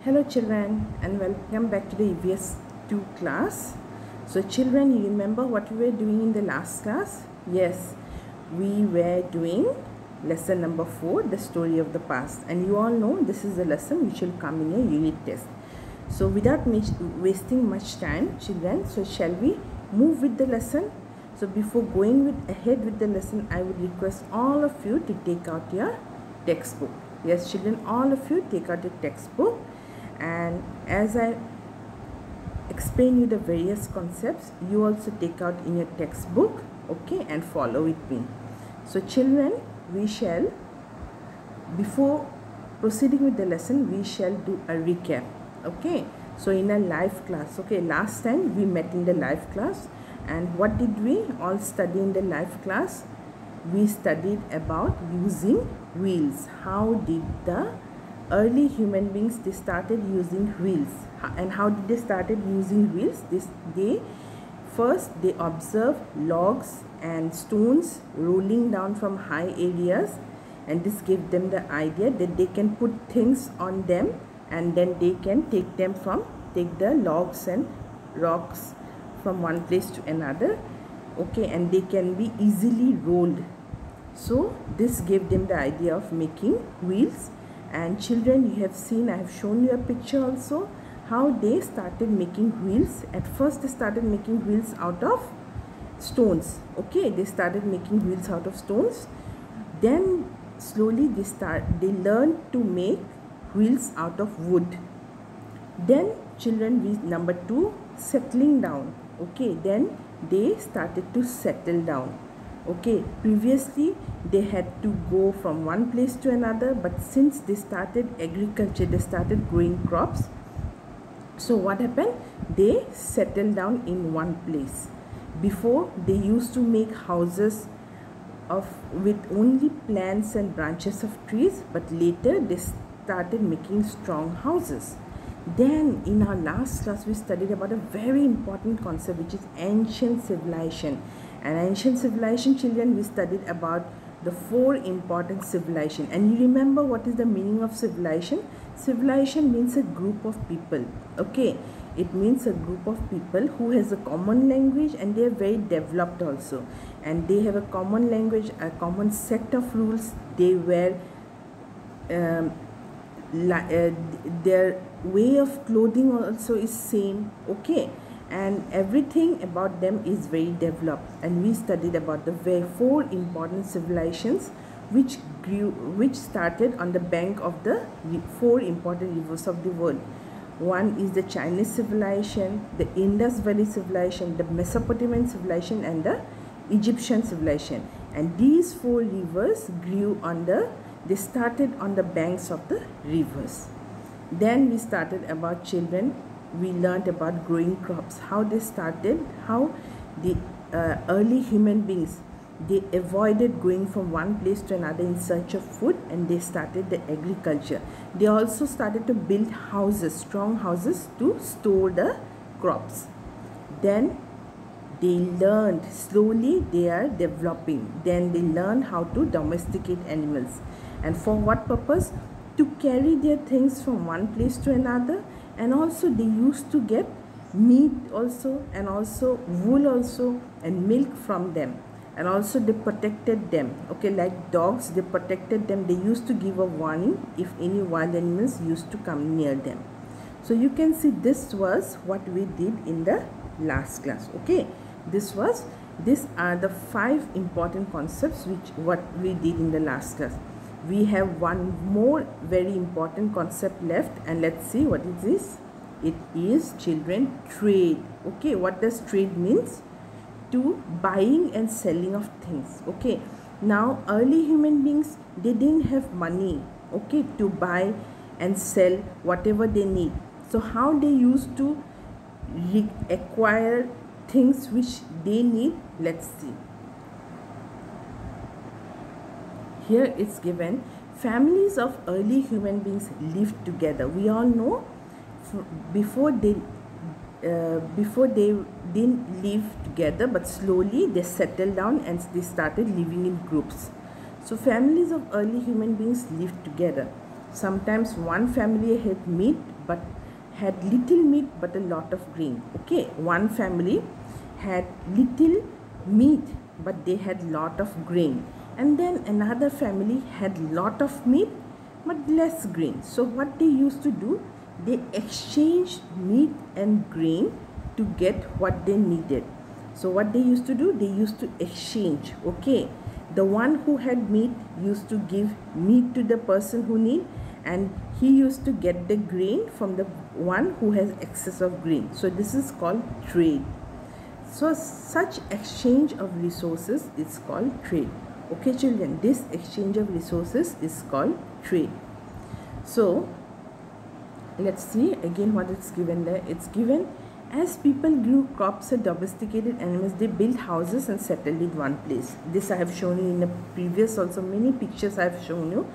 Hello children, and welcome back to the EVS 2 class. So children, you remember what we were doing in the last class? Yes, we were doing lesson number 4, the story of the past. And you all know this is the lesson which will come in your unit test. So without wasting much time, children, so shall we move with the lesson? So before going ahead with the lesson, I would request all of you to take out your textbook. Yes children, all of you take out your textbook, and as I explain you the various concepts, you also take out in your textbook, okay, and follow with me. So children, we shall, before proceeding with the lesson, we shall do a recap, okay. So in a live class, okay, last time we met in the live class, and what did we all study in the live class? We studied about using wheels. How did the early human beings, they started using wheels, and how did they started using wheels? They observed logs and stones rolling down from high areas, and this gave them the idea that they can put things on them, and then they can take the logs and rocks from one place to another, okay, and they can be easily rolled. So this gave them the idea of making wheels. And children, you have seen, I have shown you a picture also how they started making wheels. At first they started making wheels out of stones, okay, they started making wheels out of stones. Then slowly they learned to make wheels out of wood. Then children, number 2, settling down, okay, then they started to settle down. Okay, previously they had to go from one place to another, but since they started agriculture, they started growing crops. So what happened? They settled down in one place. Before, they used to make houses with only plants and branches of trees, but later they started making strong houses. Then in our last class we studied about a very important concept, which is ancient civilization. And ancient civilization, children, we studied about the 4 important civilization. And you remember what is the meaning of civilization? Civilization means a group of people, okay. It means a group of people who has a common language, and they are very developed also, and they have a common language, a common set of rules. They were their way of clothing also is same, okay, and everything about them is very developed. And we studied about the 4 important civilizations which started on the bank of the 4 important rivers of the world. One is the Chinese civilization, the Indus Valley civilization, the Mesopotamian civilization, and the Egyptian civilization. And these 4 rivers they started on the banks of the rivers. Then we started about, children, we learned about growing crops, how they started, how the early human beings, they avoided going from one place to another in search of food, and they started the agriculture. They also started to build houses, strong houses, to store the crops. Then they learned, slowly they are developing. Then they learned how to domesticate animals. And for what purpose? To carry their things from one place to another. And also they used to get meat also, and also wool also, and milk from them. And also they protected them, okay, like dogs, they protected them. They used to give a warning if any wild animals used to come near them. So you can see this was what we did in the last class, okay. These are the 5 important concepts what we did in the last class. We have one more very important concept left, and let's see what is this. It is, children, trade, okay. What does trade means? To buying and selling of things, okay. Now early human beings, they didn't have money, okay, to buy and sell whatever they need. So how they used to acquire things which they need? Let's see. Here it's given, families of early human beings lived together. We all know before they didn't live together, but slowly they settled down and they started living in groups. So families of early human beings lived together. sometimes one family had meat but had little meat but a lot of grain. Okay, one family had little meat but they had lot of grain, and then another family had lot of meat but less grain. So what they used to do, they exchanged meat and grain to get what they needed. So what they used to do, they used to exchange. Okay, the one who had meat used to give meat to the person who need, and he used to get the grain from the one who has excess of grain. So this is called trade. So such exchange of resources is called trade. Okay children, this exchange of resources is called trade. So let's see again what it's given there. It's given, as people grew crops and domesticated animals, they built houses and settled in one place. This I have shown you in the previous also, many pictures I have shown you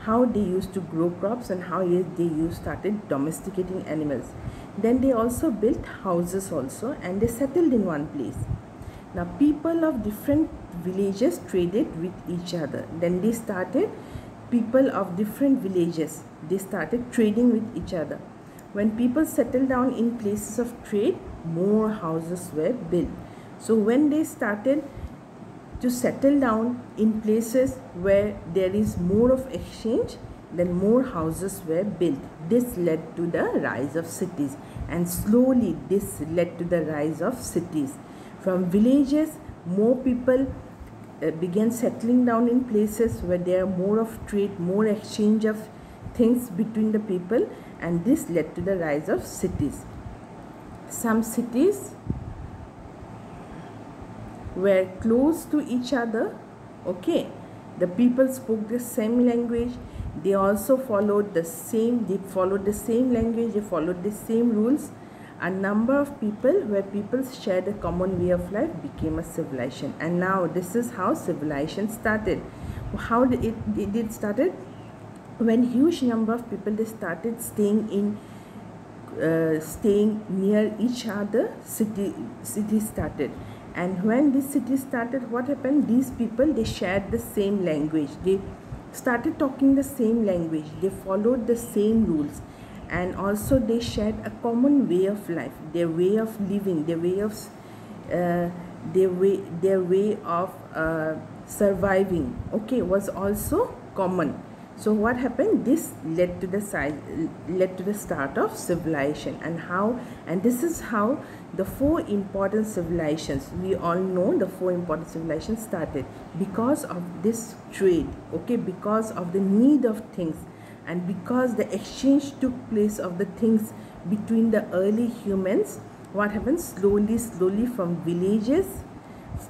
how they used to grow crops and how they started domesticating animals. Then they also built houses also, and they settled in one place. Now people of different villages traded with each other. Then they started, people of different villages, they started trading with each other. When people settled down in places of trade, more houses were built. So when they started to settle down in places where there is more of exchange, then more houses were built. This led to the rise of cities, and slowly this led to the rise of cities. From villages, more people began settling down in places where there are more of trade, more exchange of things between the people, and this led to the rise of cities. Some cities were close to each other. Okay, the people spoke the same language, they also followed the same language, they followed the same rules. A number of people where people shared a common way of life became a civilization. And now this is how civilization started. How did it started? When huge number of people, they started staying near each other, city started. And when this city started, what happened? These people, they shared the same language, they started talking the same language, they followed the same rules, and also they shared a common way of life. Their way of living, their way of surviving, okay, was also common. So what happened? This led to the start of civilization. And this is how the 4 important civilizations, we all know the 4 important civilizations started because of this trade. Okay, because of the need of things, and because the exchange took place of the things between the early humans. What happened? Slowly from villages,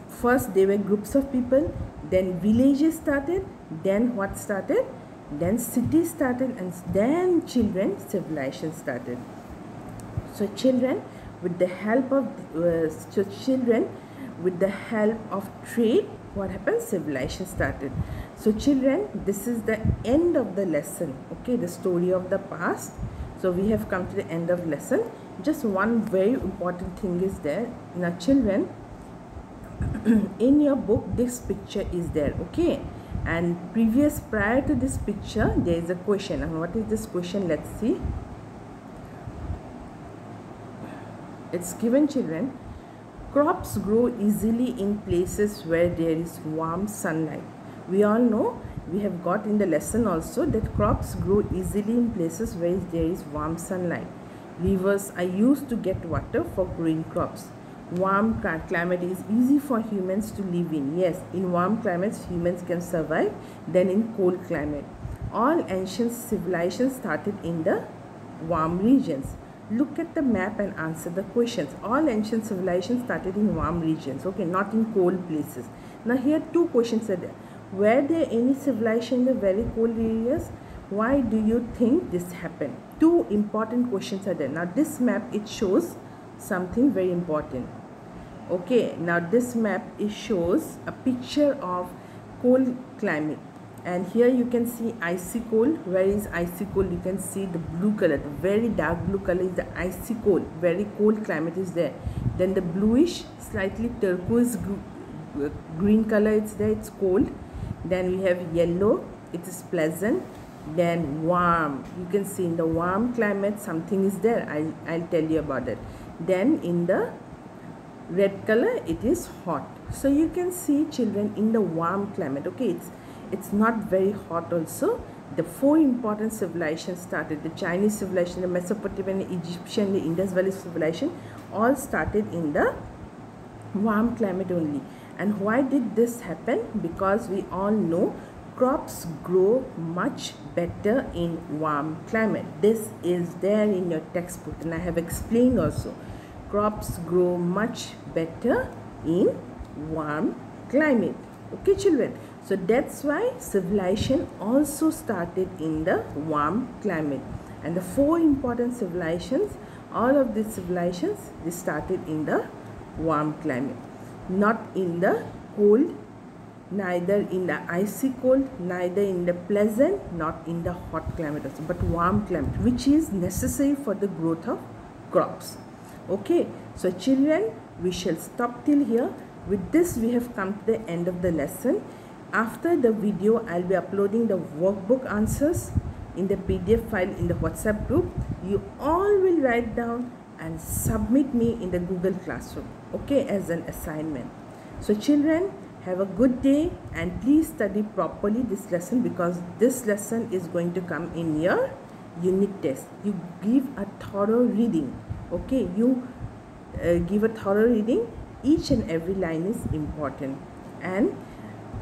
first there were groups of people, then villages started, then what started? Then cities started, and then civilization started. So children, with the help of trade, what happened? Civilization started. So children, this is the end of the lesson. Okay, the story of the past. So we have come to the end of lesson. Just one very important thing is there. Now children, in your book this picture is there. Okay, and prior to this picture there is a question. And what is this question? Let's see. It's given, children, crops grow easily in places where there is warm sunlight. We all know, we have got in the lesson also, that crops grow easily in places where there is warm sunlight. Rivers are used to get water for growing crops. Warm climate is easy for humans to live in. Yes, in warm climates humans can survive than in cold climate. All ancient civilizations started in the warm regions. Look at the map and answer the questions. All ancient civilizations started in warm regions, okay, not in cold places. Now here 2 questions are there. Were there any civilization in the very cold areas? Why do you think this happened? 2 important questions are there. Now this map, it shows something very important. Okay, now this map, it shows a picture of cold climate. And here you can see icy cold. Where is icy cold? You can see the blue color, the very dark blue color is the icy cold. Very cold climate is there. Then the bluish, slightly turquoise green color, it's there, it's cold. Then we have yellow, it is pleasant. Then warm, you can see in the warm climate something is there. I'll tell you about it. Then in the red color it is hot. So you can see, children, in the warm climate, okay, it's not very hot also. The four important civilizations started: the Chinese civilization, the Mesopotamian, Egyptian, the Indus Valley civilization, all started in the warm climate only. And why did this happen? Because we all know crops grow much better in warm climate. This is there in your textbook, and I have explained also. Crops grow much better in warm climate. Okay, children. So that's why civilization also started in the warm climate. And the four important civilizations, all of these civilizations, they started in the warm climate, not in the cold, neither in the icy cold, neither in the pleasant, not in the hot climate also, but warm climate, which is necessary for the growth of crops. Okay, so children, we shall stop till here. With this, we have come to the end of the lesson. After the video, I'll be uploading the workbook answers in the PDF file in the WhatsApp group. You all will write down and submit me in the Google Classroom, okay, as an assignment. So children, have a good day, and please study properly this lesson, because this lesson is going to come in your unit test. You give a thorough reading, okay, you give a thorough reading. Each and every line is important. And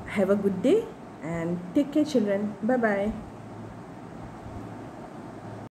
have a good day and take care, children. Bye bye.